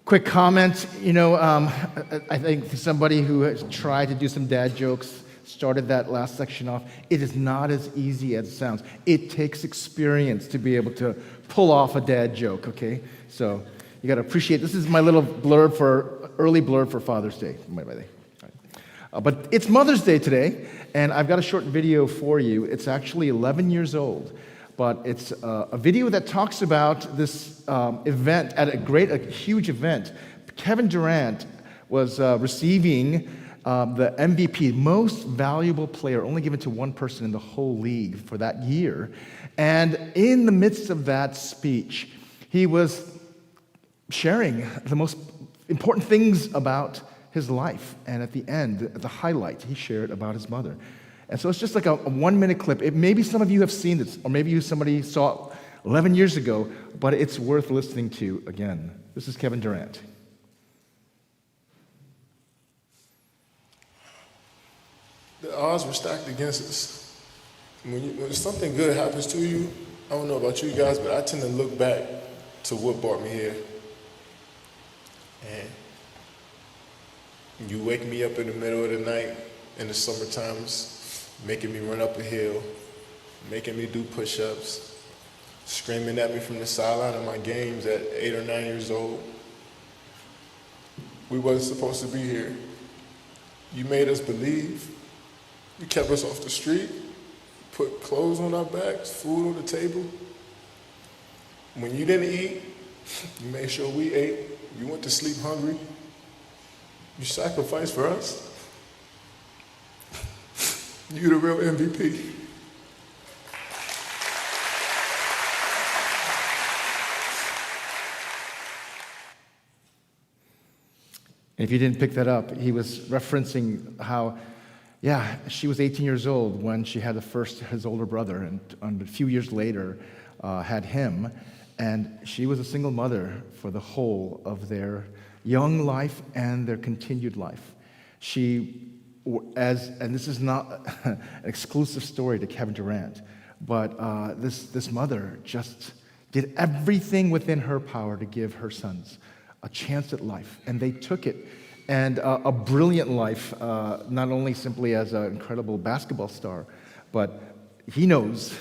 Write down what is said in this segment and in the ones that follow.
Quick comment, I think somebody who has tried to do some dad jokes started that last section off. It is not as easy as it sounds. It takes experience to be able to pull off a dad joke, okay? So you got to appreciate, this is my little early blurb for Father's Day, by the way. But it's Mother's Day today, and I've got a short video for you. It's actually 11 years old. But it's a video that talks about this event at a huge event. Kevin Durant was receiving the MVP, most valuable player, only given to one person in the whole league for that year. And in the midst of that speech, he was sharing the most important things about his life. And at the end, at the highlight, he shared about his mother. And so it's just like a 1-minute clip. Maybe some of you have seen this, or maybe somebody saw it 11 years ago, but it's worth listening to again. This is Kevin Durant. The odds were stacked against us. When something good happens to you, I don't know about you guys, but I tend to look back to what brought me here. And you wake me up in the middle of the night in the summer times, making me run up a hill, making me do push-ups, screaming at me from the sideline of my games at 8 or 9 years old. We wasn't supposed to be here. You made us believe. You kept us off the street, put clothes on our backs, food on the table. When you didn't eat, you made sure we ate. You went to sleep hungry. You sacrificed for us. You the real MVP. And if you didn't pick that up, he was referencing how, she was 18 years old when she had his older brother, and a few years later had him. And she was a single mother for the whole of their young life and their continued life. And this is not an exclusive story to Kevin Durant, but this mother just did everything within her power to give her sons a chance at life, and they took it, and a brilliant life, not only simply as an incredible basketball star, but he knows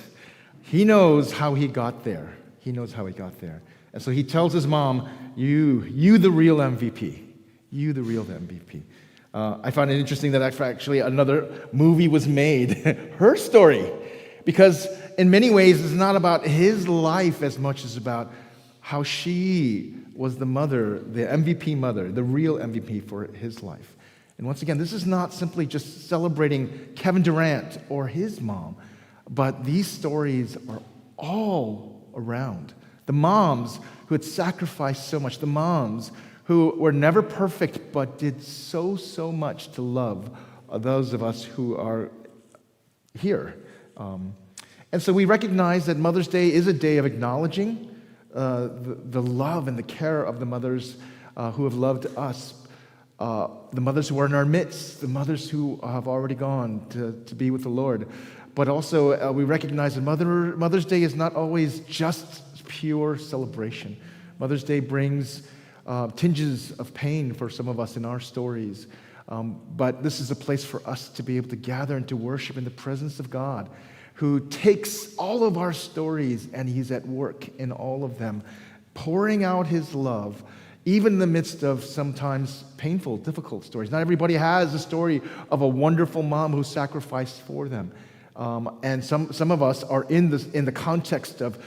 how he got there. He knows how he got there. And so he tells his mom, you the real MVP. You the real MVP. I found it interesting that actually another movie was made, her story, because in many ways it's not about his life as much as about how she was the mother, the MVP mother, the real MVP for his life. And once again, this is not simply just celebrating Kevin Durant or his mom, but these stories are all around. The moms who had sacrificed so much, the moms who were never perfect but did so much to love those of us who are here. And so we recognize that Mother's Day is a day of acknowledging the love and the care of the mothers who have loved us, the mothers who are in our midst, the mothers who have already gone to be with the Lord. But also we recognize that Mother's Day is not always just pure celebration. Mother's Day brings tinges of pain for some of us in our stories. But this is a place for us to be able to gather and to worship in the presence of God, who takes all of our stories and he's at work in all of them, pouring out his love, even in the midst of sometimes painful, difficult stories. Not everybody has a story of a wonderful mom who sacrificed for them. And some of us are in the context of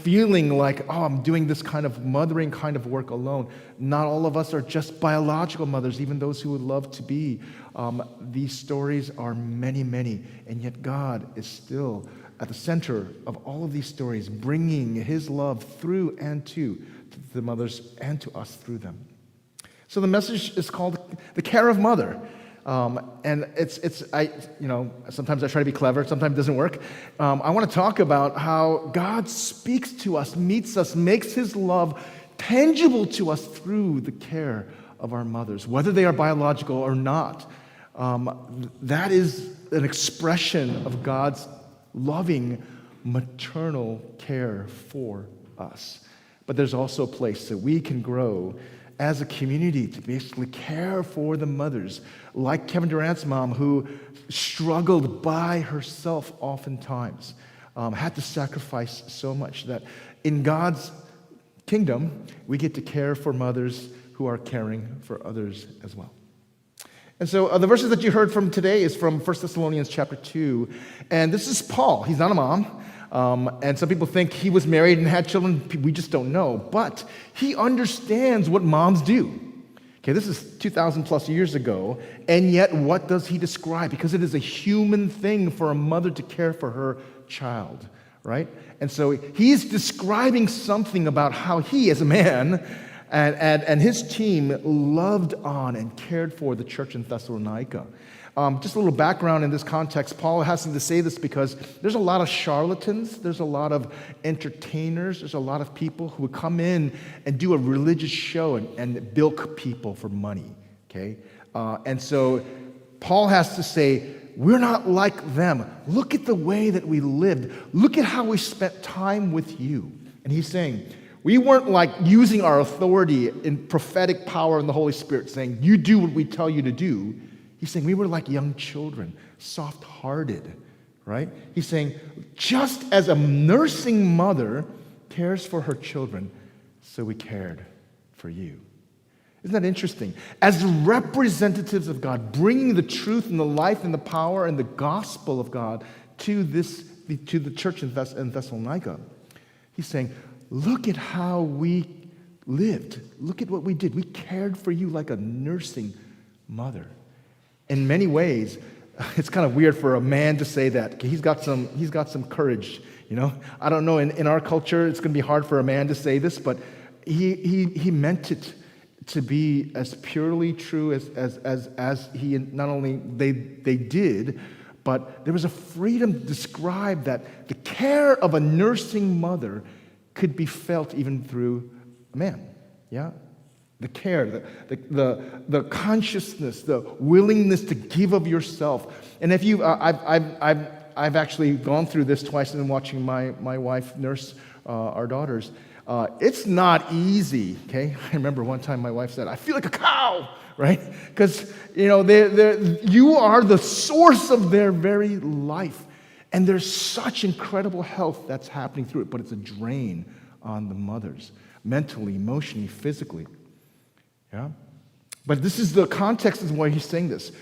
feeling like, I'm doing this kind of mothering kind of work alone. Not all of us are just biological mothers, even those who would love to be. These stories are many, and yet God is still at the center of all of these stories, bringing his love through and to the mothers and to us through them. So the message is called The Care of Mother. And sometimes I try to be clever, sometimes it doesn't work. I want to talk about how God speaks to us, meets us, makes his love tangible to us through the care of our mothers, whether they are biological or not. That is an expression of God's loving maternal care for us. But there's also a place that we can grow as a community to basically care for the mothers, like Kevin Durant's mom, who struggled by herself oftentimes, had to sacrifice so much that in God's kingdom, we get to care for mothers who are caring for others as well. And so the verses that you heard from today is from 1 Thessalonians chapter 2. And this is Paul. He's not a mom. And some people think he was married and had children. We just don't know. But he understands what moms do. Okay, this is 2,000 plus years ago. And yet, what does he describe? Because it is a human thing for a mother to care for her child, right? And so he's describing something about how he, as a man, and his team loved on and cared for the church in Thessalonica. Just a little background in this context. Paul has to say this because there's a lot of charlatans, there's a lot of entertainers, there's a lot of people who would come in and do a religious show and bilk people for money, okay? And so Paul has to say, we're not like them. Look at the way that we lived. Look at how we spent time with you. And he's saying, we weren't like using our authority in prophetic power in the Holy Spirit, saying, you do what we tell you to do. He's saying we were like young children, soft-hearted, right? He's saying, just as a nursing mother cares for her children, so we cared for you. Isn't that interesting? As representatives of God, bringing the truth and the life and the power and the gospel of God to the church in Thessalonica, he's saying, look at how we lived. Look at what we did. We cared for you like a nursing mother. In many ways, it's kind of weird for a man to say that. He's got some courage, you know. I don't know, in our culture, it's going to be hard for a man to say this, but he meant it to be as purely true as he not only they did, but there was a freedom to describe that the care of a nursing mother could be felt even through a man, yeah? The care, the consciousness, the willingness to give of yourself. And if you, I've actually gone through this twice and watching my wife nurse our daughters. It's not easy, okay? I remember one time my wife said, I feel like a cow, right? Because, you know, you are the source of their very life. And there's such incredible health that's happening through it, but it's a drain on the mothers, mentally, emotionally, physically. Yeah? But this is the context of why he's saying this.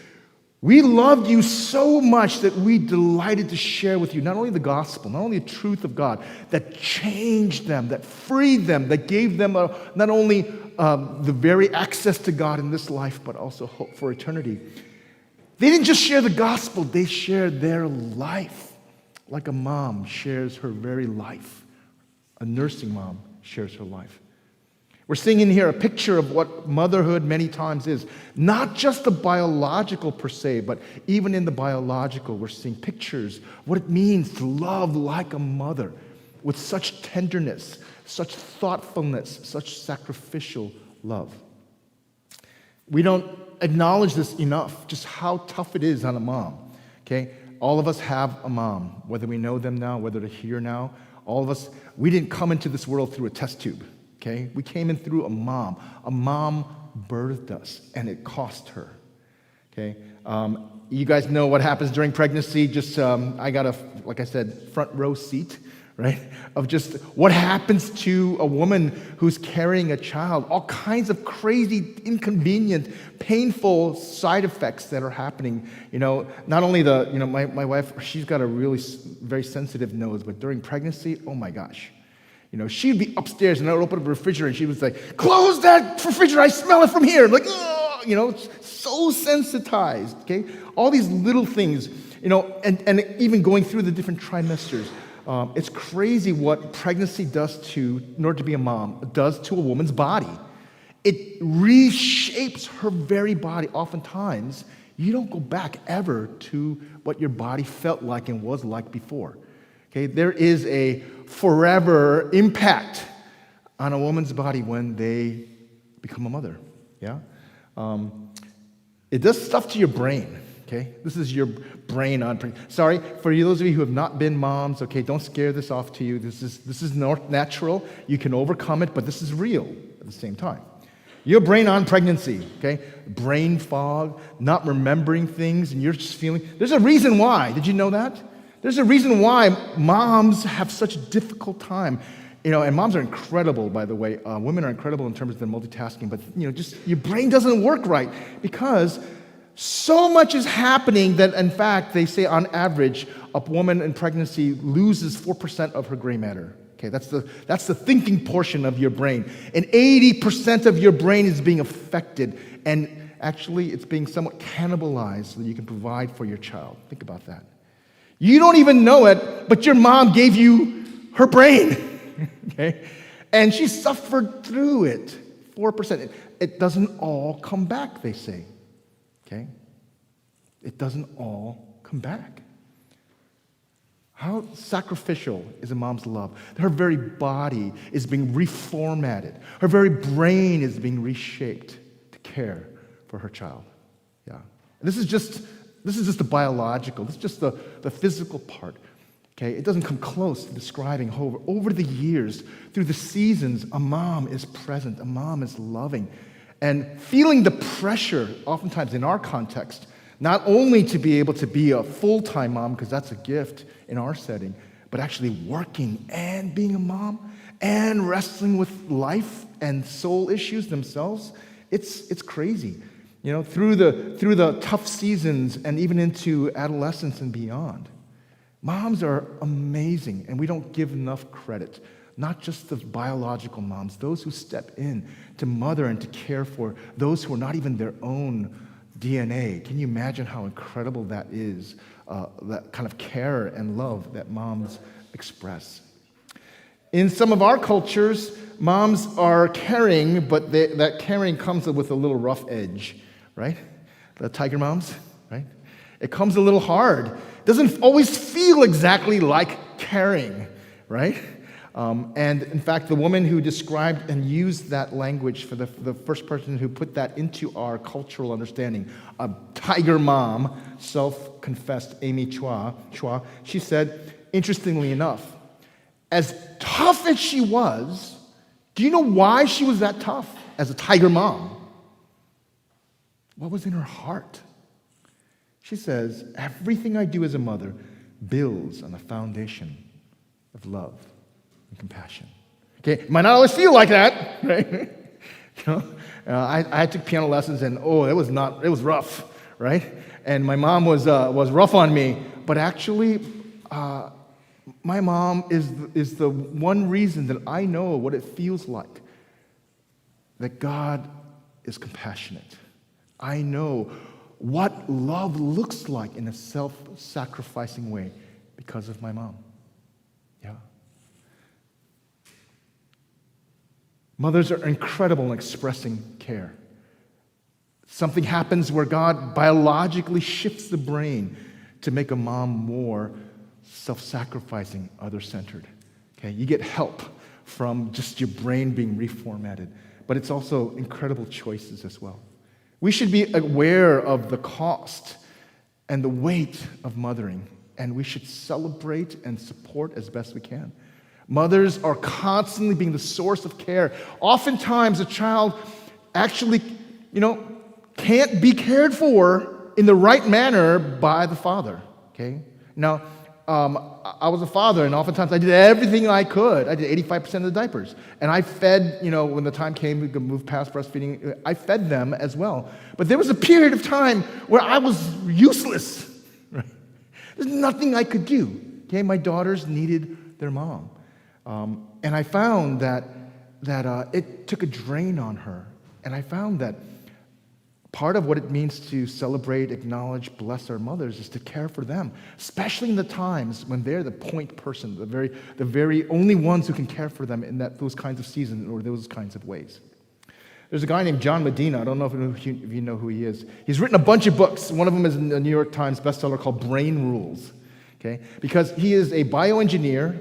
We loved you so much that we delighted to share with you not only the gospel, not only the truth of God, that changed them, that freed them, that gave them not only the very access to God in this life, but also hope for eternity. They didn't just share the gospel, they shared their life. Like a mom shares her very life. A nursing mom shares her life. We're seeing in here a picture of what motherhood many times is. Not just the biological per se, but even in the biological, we're seeing pictures, what it means to love like a mother with such tenderness, such thoughtfulness, such sacrificial love. We don't acknowledge this enough, just how tough it is on a mom, okay? All of us have a mom, whether we know them now, whether they're here now. All of us, we didn't come into this world through a test tube, okay? We came in through a mom. A mom birthed us, and it cost her, okay? You guys know what happens during pregnancy. Just, I got like I said, front row seat, right? Of just what happens to a woman who's carrying a child. All kinds of crazy, inconvenient, painful side effects that are happening. You know, not only my wife, she's got a really very sensitive nose, but during pregnancy, oh my gosh. You know, she'd be upstairs and I would open up the refrigerator and she would say, close that refrigerator, I smell it from here. I'm like, oh, you know, so sensitized, okay? All these little things, you know, and even going through the different trimesters. It's crazy what pregnancy does in order to be a mom, does to a woman's body. It reshapes her very body. Oftentimes, you don't go back ever to what your body felt like and was like before. Okay, there is a forever impact on a woman's body when they become a mother. Yeah, it does stuff to your brain. Okay, this is your brain on. Sorry for you, those of you who have not been moms. Okay, don't scare this off to you. This is not natural. You can overcome it, but this is real at the same time. Your brain on pregnancy, okay? Brain fog, not remembering things, and you're just feeling. There's a reason why. Did you know that? There's a reason why moms have such a difficult time. And moms are incredible, by the way. Women are incredible in terms of their multitasking, but just your brain doesn't work right because so much is happening that, in fact, they say on average, a woman in pregnancy loses 4% of her gray matter. Okay, that's the thinking portion of your brain, and 80% of your brain is being affected, and actually, it's being somewhat cannibalized so that you can provide for your child. Think about that. You don't even know it, but your mom gave you her brain. Okay? And she suffered through it. 4%. It doesn't all come back, they say. Okay? It doesn't all come back. How sacrificial is a mom's love? Her very body is being reformatted. Her very brain is being reshaped to care for her child. Yeah. This is just the biological. This is just the physical part. Okay, it doesn't come close to describing how over the years, through the seasons, a mom is present, a mom is loving, and feeling the pressure, oftentimes in our context, not only to be able to be a full-time mom, because that's a gift in our setting, but actually working and being a mom and wrestling with life and soul issues themselves. It's crazy, through the tough seasons and even into adolescence and beyond. Moms are amazing, and we don't give enough credit. Not just the biological moms, those who step in to mother and to care for those who are not even their own DNA. Can you imagine how incredible that is, that kind of care and love that moms express? In some of our cultures, moms are caring, but that caring comes with a little rough edge, right? The tiger moms, right? It comes a little hard. Doesn't always feel exactly like caring, right? And in fact, the woman who described and used that language for the first person who put that into our cultural understanding, a tiger mom, self-confessed Amy Chua, she said, interestingly enough, as tough as she was, do you know why she was that tough as a tiger mom? What was in her heart? She says, everything I do as a mother builds on a foundation of love and compassion. Okay, it might not always feel like that, right? I took piano lessons, and it was rough, right? And my mom was rough on me, but actually, my mom is the one reason that I know what it feels like that God is compassionate. I know what love looks like in a self-sacrificing way because of my mom. Yeah. Mothers are incredible in expressing care. Something happens where God biologically shifts the brain to make a mom more self-sacrificing, other-centered. Okay, you get help from just your brain being reformatted, but it's also incredible choices as well. We should be aware of the cost and the weight of mothering, and we should celebrate and support as best we can. Mothers are constantly being the source of care. Oftentimes, a child actually, can't be cared for in the right manner by the father, okay? Now, I was a father, and oftentimes I did everything I could. I did 85% of the diapers. And I fed, when the time came, we could move past breastfeeding, I fed them as well. But there was a period of time where I was useless. Right? There's nothing I could do. Okay, my daughters needed their mom. And I found that it took a drain on her. And I found that part of what it means to celebrate, acknowledge, bless our mothers is to care for them, especially in the times when they're the point person, the very only ones who can care for them in those kinds of seasons or those kinds of ways. There's a guy named John Medina. I don't know if you know who he is. He's written a bunch of books. One of them is a New York Times bestseller called Brain Rules. Okay, because he is a bioengineer,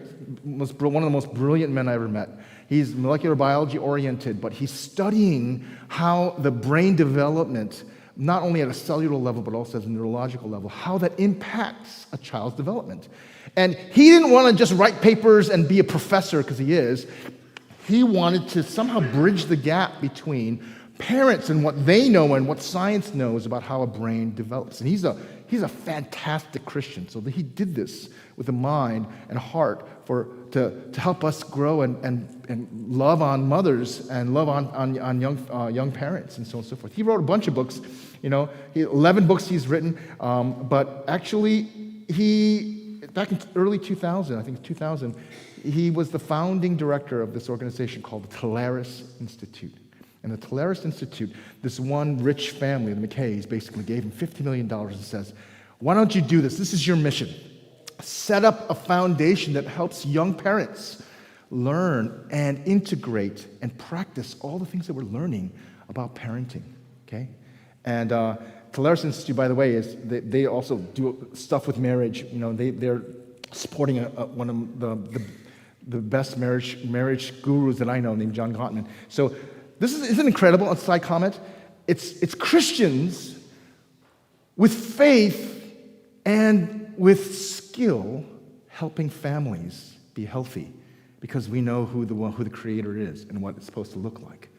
one of the most brilliant men I ever met. He's molecular biology oriented, but he's studying how the brain development, not only at a cellular level, but also at a neurological level, how that impacts a child's development. And he didn't want to just write papers and be a professor, because he is. He wanted to somehow bridge the gap between parents and what they know and what science knows about how a brain develops. And he's a fantastic Christian. So he did this with a mind and a heart to help us grow and love on mothers and love on young parents and so on and so forth. He wrote a bunch of books, 11 books he's written, but actually back in early 2000, I think 2000, he was the founding director of this organization called the Tulares Institute. And the Tulares Institute, this one rich family, the McKays, basically gave him $50 million and says, why don't you do this? This is your mission. Set up a foundation that helps young parents learn and integrate and practice all the things that we're learning about parenting, okay? And Tulares Institute, by the way, they also do stuff with marriage. They're supporting one of the best marriage gurus that I know, named John Gottman. So isn't incredible? A side comment. It's Christians with faith and with skill helping families be healthy, because we know who the Creator is and what it's supposed to look like.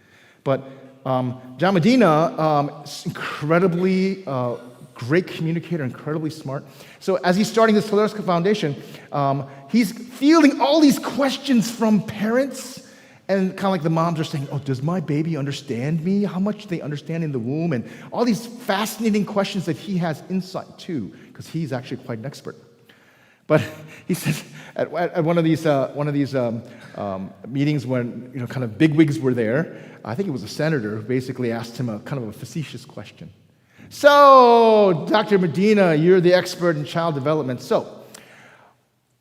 But John Medina, incredibly great communicator, incredibly smart. So as he's starting this Tulares Foundation, he's fielding all these questions from parents, and kind of like the moms are saying, does my baby understand me? How much do they understand in the womb? And all these fascinating questions that he has insight to, because he's actually quite an expert. But he says at one of these meetings when kind of bigwigs were there, I think it was a senator who basically asked him a kind of a facetious question. So, Dr. Medina, you're the expert in child development. So,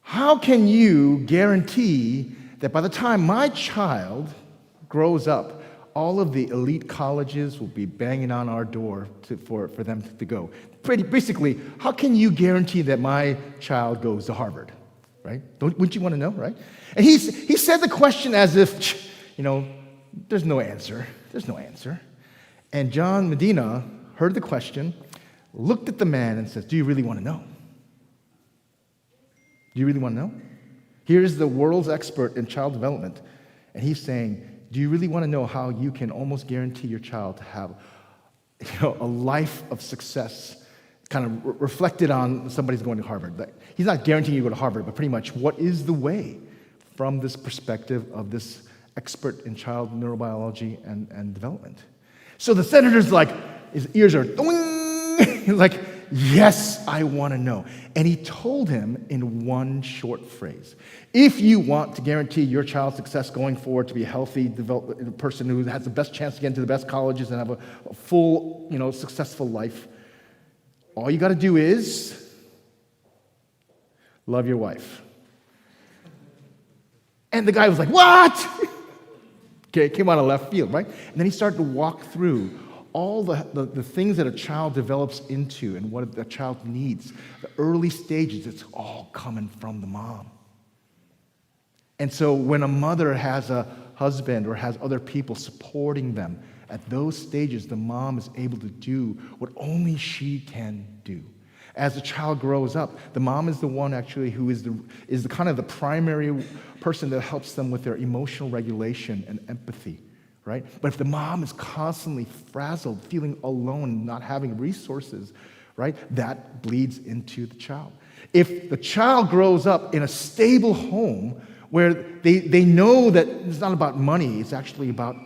how can you guarantee that by the time my child grows up, all of the elite colleges will be banging on our door for them to go? Basically, how can you guarantee that my child goes to Harvard, right? Wouldn't you want to know, right? And he said the question as if, there's no answer. There's no answer. And John Medina heard the question, looked at the man and says, do you really want to know? Do you really want to know? Here's the world's expert in child development, and he's saying, do you really want to know how you can almost guarantee your child to have a life of success kind of reflected on somebody's going to Harvard? He's not guaranteeing you go to Harvard, but pretty much what is the way from this perspective of this expert in child neurobiology and development? So the senator's like, his ears are doing. He's like, yes, I want to know. And he told him in one short phrase, if you want to guarantee your child's success going forward to be a healthy person who has the best chance to get into the best colleges and have a full, successful life, all you got to do is love your wife. And the guy was like, what? Okay, it came out of left field, right? And then he started to walk through all the things that a child develops into and what a child needs, the early stages, it's all coming from the mom. And so when a mother has a husband or has other people supporting them, at those stages, the mom is able to do what only she can do. As the child grows up, the mom is the one actually who is the kind of the primary person that helps them with their emotional regulation and empathy. Right? But if the mom is constantly frazzled, feeling alone, not having resources, right, that bleeds into the child. If the child grows up in a stable home where they know that it's not about money, it's actually about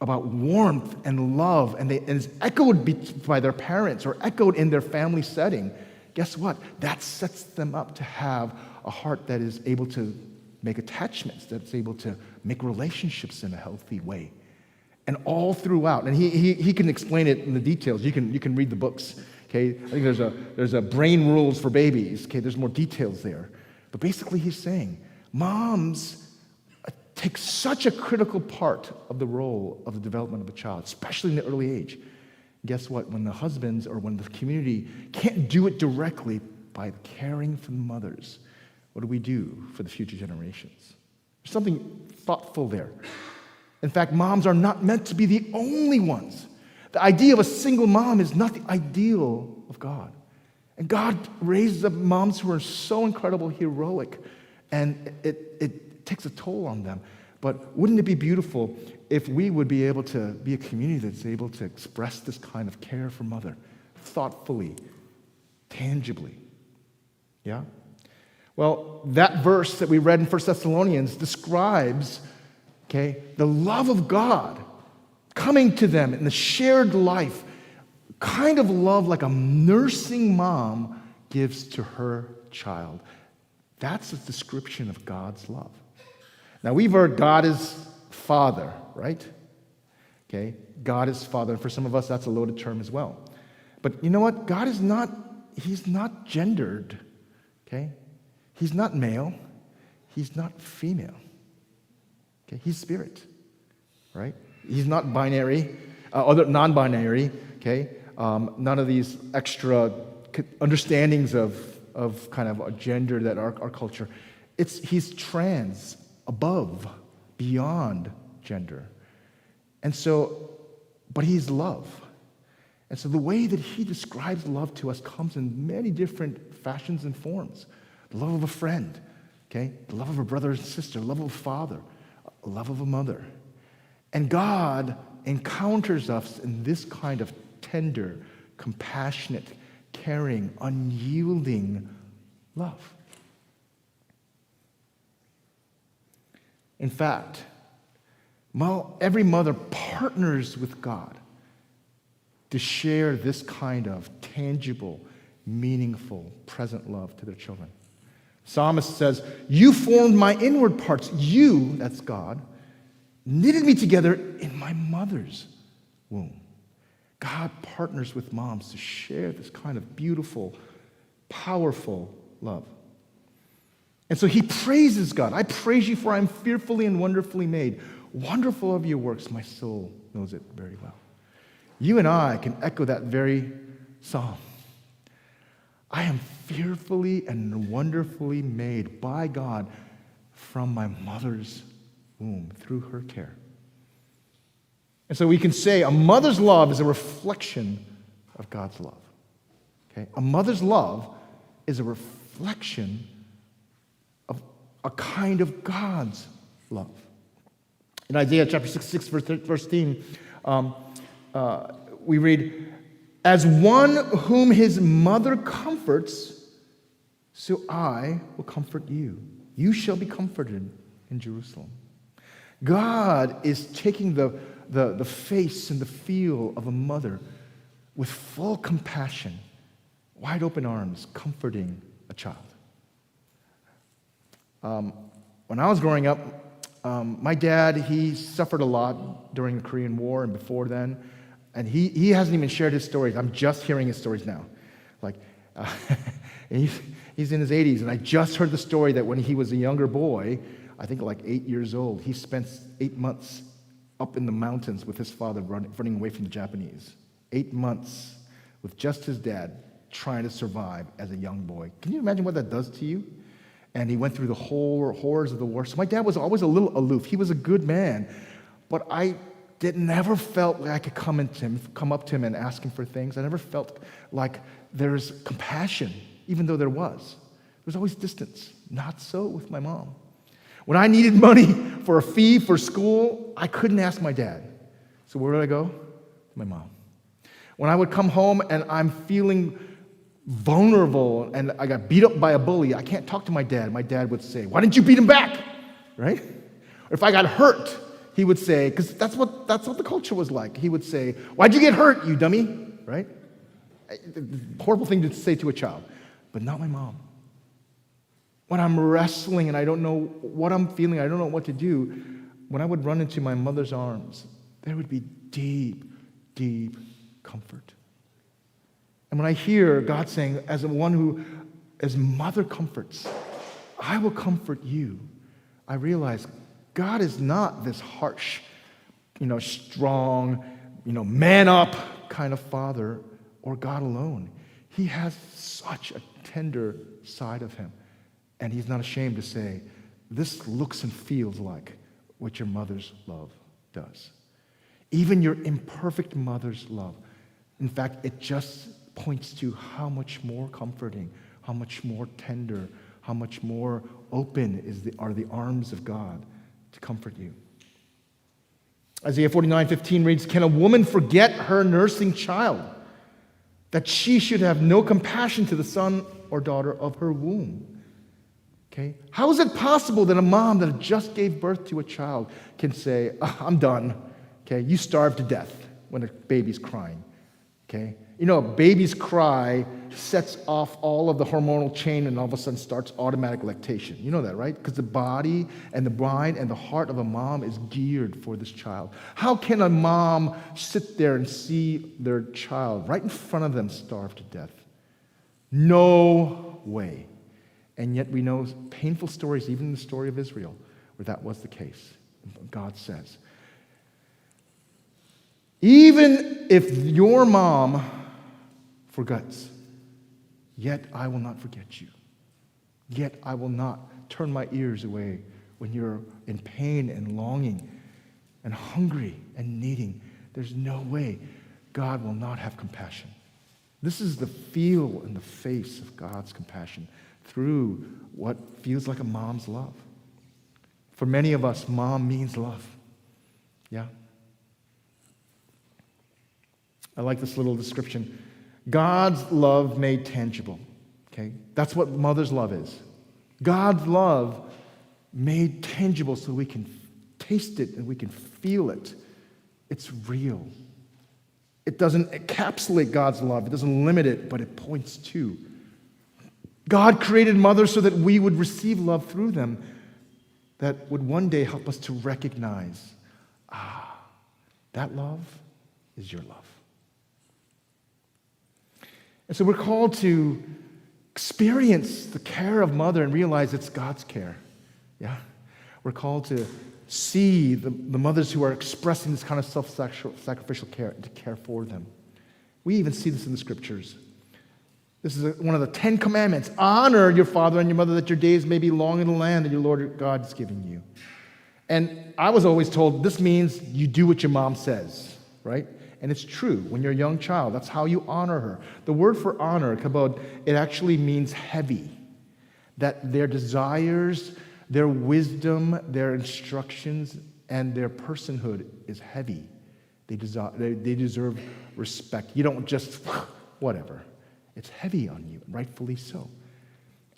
warmth and love, and it's echoed by their parents or echoed in their family setting, guess what? That sets them up to have a heart that is able to make attachments, that's able to make relationships in a healthy way. And all throughout, and he can explain it in the details. You can read the books. Okay, I think there's a brain rules for babies. Okay, there's more details there. But basically, he's saying moms take such a critical part of the role of the development of a child, especially in the early age. Guess what? When the husbands or when the community can't do it directly by caring for the mothers, what do we do for the future generations? There's something thoughtful there. In fact, moms are not meant to be the only ones. The idea of a single mom is not the ideal of God. And God raises up moms who are so incredible, heroic, and it takes a toll on them. But wouldn't it be beautiful if we would be able to be a community that's able to express this kind of care for mother thoughtfully, tangibly? Yeah? Well, that verse that we read in 1 Thessalonians describes, okay, the love of God coming to them in the shared life, kind of love like a nursing mom gives to her child. That's a description of God's love. Now, we've heard God is Father, right? Okay, God is Father. And for some of us, that's a loaded term as well. But you know what? God is not, he's not gendered, okay? He's not male. He's not female. Okay, he's spirit, right? He's not binary, other non-binary, okay? None of these extra understandings of kind of a gender that our culture. He's trans, above, beyond gender. And so, but he's love. And so the way that he describes love to us comes in many different fashions and forms. The love of a friend, okay? The love of a brother and sister, the love of a father, the love of a mother. And God encounters us in this kind of tender, compassionate, caring, unyielding love. In fact, every mother partners with God to share this kind of tangible, meaningful, present love to their children. Psalmist says, "You formed my inward parts. You," that's God, "knitted me together in my mother's womb." God partners with moms to share this kind of beautiful, powerful love. And so he praises God. "I praise you, for I am fearfully and wonderfully made. Wonderful are your works. My soul knows it very well." You and I can echo that very psalm. I am fearfully and wonderfully made by God from my mother's womb through her care. And so we can say a mother's love is a reflection of God's love. Okay? A mother's love is a reflection of a kind of God's love. In Isaiah chapter 66, verse 13, we read, "As one whom his mother comforts, so I will comfort you. You shall be comforted in Jerusalem." God is taking the face and the feel of a mother with full compassion, wide open arms, comforting a child. When I was growing up, my dad, he suffered a lot during the Korean War and before then, and he hasn't even shared his stories. I'm just hearing his stories now. And he's in his 80s, and I just heard the story that when he was a younger boy, I think like 8 years old, he spent 8 months up in the mountains with his father running away from the Japanese. 8 months with just his dad trying to survive as a young boy. Can you imagine what that does to you? And he went through the whole horrors of the war. So my dad was always a little aloof. He was a good man, but I never felt like I could come up to him and ask him for things. I never felt like there's compassion, even though there was. There was always distance. Not so with my mom. When I needed money for a fee for school, I couldn't ask my dad. So where did I go? To my mom. When I would come home and I'm feeling vulnerable and I got beat up by a bully, I can't talk to my dad. My dad would say, "Why didn't you beat him back?" Or if I got hurt, he would say, because that's what the culture was like. He would say, "Why'd you get hurt, you dummy?" Right? Horrible thing to say to a child, but not my mom. When I'm wrestling and I don't know what I'm feeling, I don't know what to do, when I would run into my mother's arms, there would be deep, deep comfort. And when I hear God saying, as one who, as mother comforts, I will comfort you, I realize God is not this harsh, strong, man up kind of father or God alone. He has such a tender side of him. And he's not ashamed to say, this looks and feels like what your mother's love does. Even your imperfect mother's love. In fact, it just points to how much more comforting, how much more tender, how much more open are the arms of God to comfort you. Isaiah 49:15 reads, "Can a woman forget her nursing child, that she should have no compassion to the son or daughter of her womb?" Okay? How is it possible that a mom that just gave birth to a child can say, "I'm done. Okay? You starve to death," when a baby's crying? Okay? You know, a baby's cry sets off all of the hormonal chain and all of a sudden starts automatic lactation. You know that, right? Because the body and the mind and the heart of a mom is geared for this child. How can a mom sit there and see their child right in front of them starve to death? No way. And yet we know painful stories, even in the story of Israel, where that was the case. God says, even if your mom forgets, yet I will not forget you. Yet I will not turn my ears away when you're in pain and longing and hungry and needing. There's no way God will not have compassion. This is the feel and the face of God's compassion through what feels like a mom's love. For many of us, mom means love. Yeah? I like this little description. God's love made tangible. Okay? That's what mother's love is. God's love made tangible so we can taste it and we can feel it. It's real. It doesn't encapsulate God's love. It doesn't limit it, but it points to. God created mothers so that we would receive love through them that would one day help us to recognize, that love is your love. And so we're called to experience the care of mother and realize it's God's care. Yeah? We're called to see the mothers who are expressing this kind of self-sacrificial care and to care for them. We even see this in the scriptures. This is one of the 10 commandments. Honor your father and your mother that your days may be long in the land that your Lord God is giving you. And I was always told this means you do what your mom says, right? And it's true. When you're a young child, that's how you honor her. The word for honor, kabod, it actually means heavy. That their desires, their wisdom, their instructions, and their personhood is heavy. They deserve respect. You don't just, whatever. It's heavy on you, rightfully so.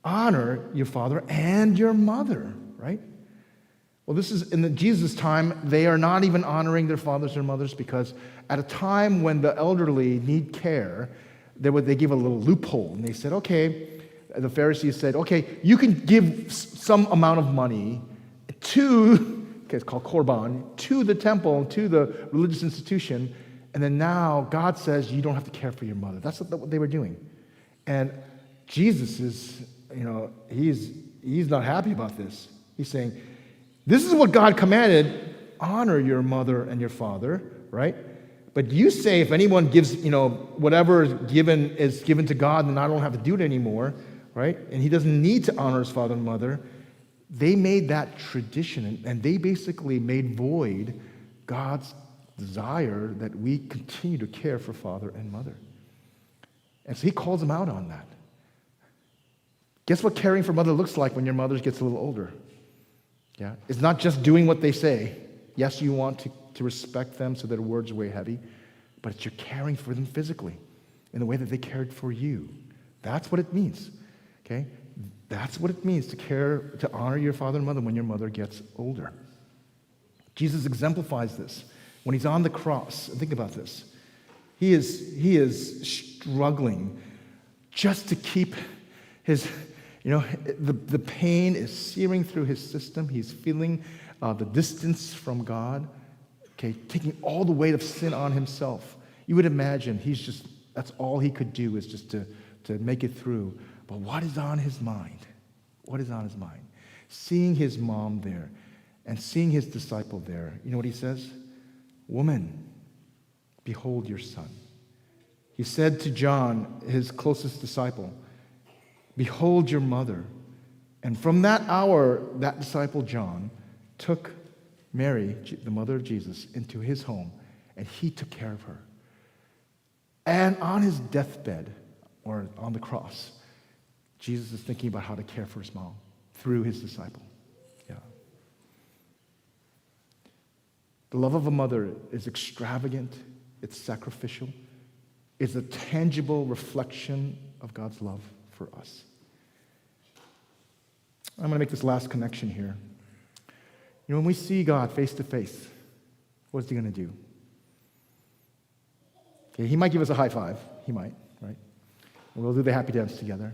Honor your father and your mother, right? Well, this is in Jesus' time, they are not even honoring their fathers and mothers because at a time when the elderly need care, they give a little loophole. And they said, okay, the Pharisees said, okay, you can give some amount of money to, okay, it's called korban, to the temple, to the religious institution, and then now God says you don't have to care for your mother. That's what they were doing. And Jesus is, he's not happy about this. He's saying, this is what God commanded, honor your mother and your father, right? But you say if anyone gives, whatever is given to God, then I don't have to do it anymore, right? And he doesn't need to honor his father and mother. They made that tradition, and they basically made void God's desire that we continue to care for father and mother. And so he calls them out on that. Guess what caring for mother looks like when your mother gets a little older? Yeah, it's not just doing what they say. Yes, you want to respect them so their words weigh heavy, but it's you're caring for them physically in the way that they cared for you. That's what it means, okay? That's what it means to honor your father and mother when your mother gets older. Jesus exemplifies this when he's on the cross. Think about this. He is struggling just to keep his, the pain is searing through his system. He's feeling the distance from God, okay, taking all the weight of sin on himself. You would imagine that's all he could do is just to make it through. But what is on his mind? What is on his mind? Seeing his mom there and seeing his disciple there, you know what he says? Woman, behold your son. He said to John, his closest disciple, behold your mother. And from that hour, that disciple John took Mary, the mother of Jesus, into his home, and he took care of her. And on his deathbed, or on the cross, Jesus is thinking about how to care for his mom through his disciple. Yeah. The love of a mother is extravagant, it's sacrificial, it's a tangible reflection of God's love for us. I'm going to make this last connection here. You know, when we see God face to face, what's he going to do? Okay, he might give us a high five. He might, right? And we'll do the happy dance together.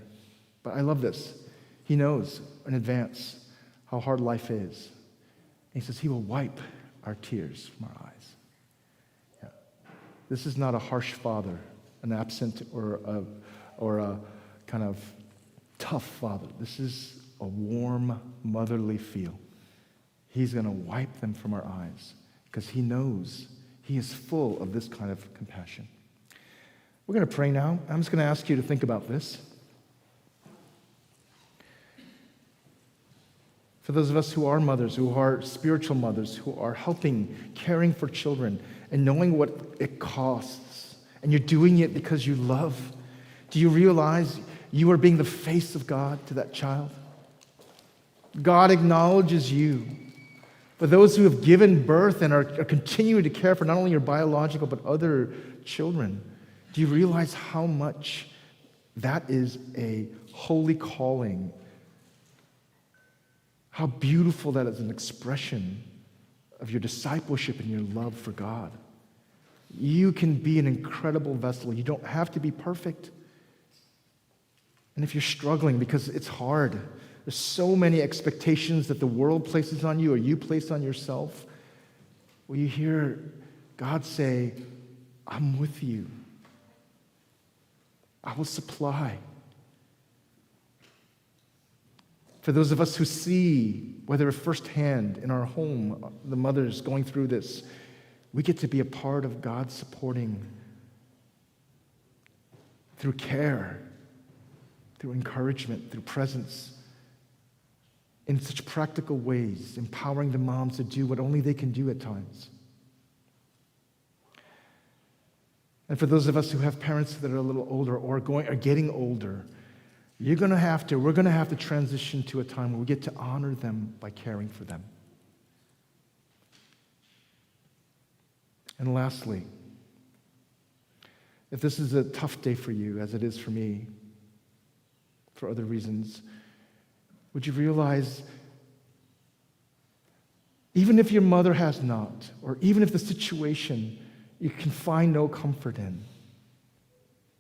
But I love this. He knows in advance how hard life is. And he says he will wipe our tears from our eyes. Yeah. This is not a harsh father, an absent or a kind of tough father. This is a warm, motherly feel. He's going to wipe them from our eyes because he knows he is full of this kind of compassion. We're going to pray now. I'm just going to ask you to think about this. For those of us who are mothers, who are spiritual mothers, who are helping, caring for children, and knowing what it costs, and you're doing it because you love, do you realize you are being the face of God to that child? God acknowledges you. For those who have given birth and are continuing to care for not only your biological but other children, do you realize how much that is a holy calling? How beautiful that is an expression of your discipleship and your love for God. You can be an incredible vessel. You don't have to be perfect. And if you're struggling because it's hard, there's so many expectations that the world places on you or you place on yourself, will you hear God say, I'm with you. I will supply. For those of us who see, whether firsthand in our home, the mothers going through this, we get to be a part of God supporting through care, through encouragement, through presence, in such practical ways, empowering the moms to do what only they can do at times. And for those of us who have parents that are a little older or getting older, we're going to have to transition to a time where we get to honor them by caring for them. And lastly, if this is a tough day for you, as it is for me, for other reasons, would you realize, even if your mother has not, or even if the situation you can find no comfort in,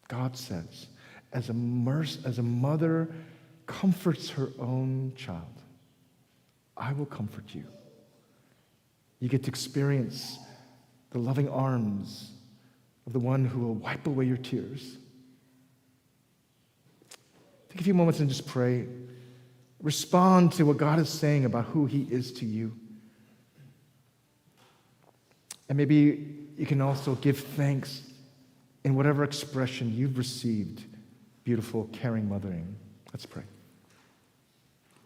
God says, as a mother comforts her own child, I will comfort you. You get to experience the loving arms of the one who will wipe away your tears. Take a few moments and just pray. Respond to what God is saying about who he is to you. And maybe you can also give thanks in whatever expression you've received beautiful, caring mothering. Let's pray.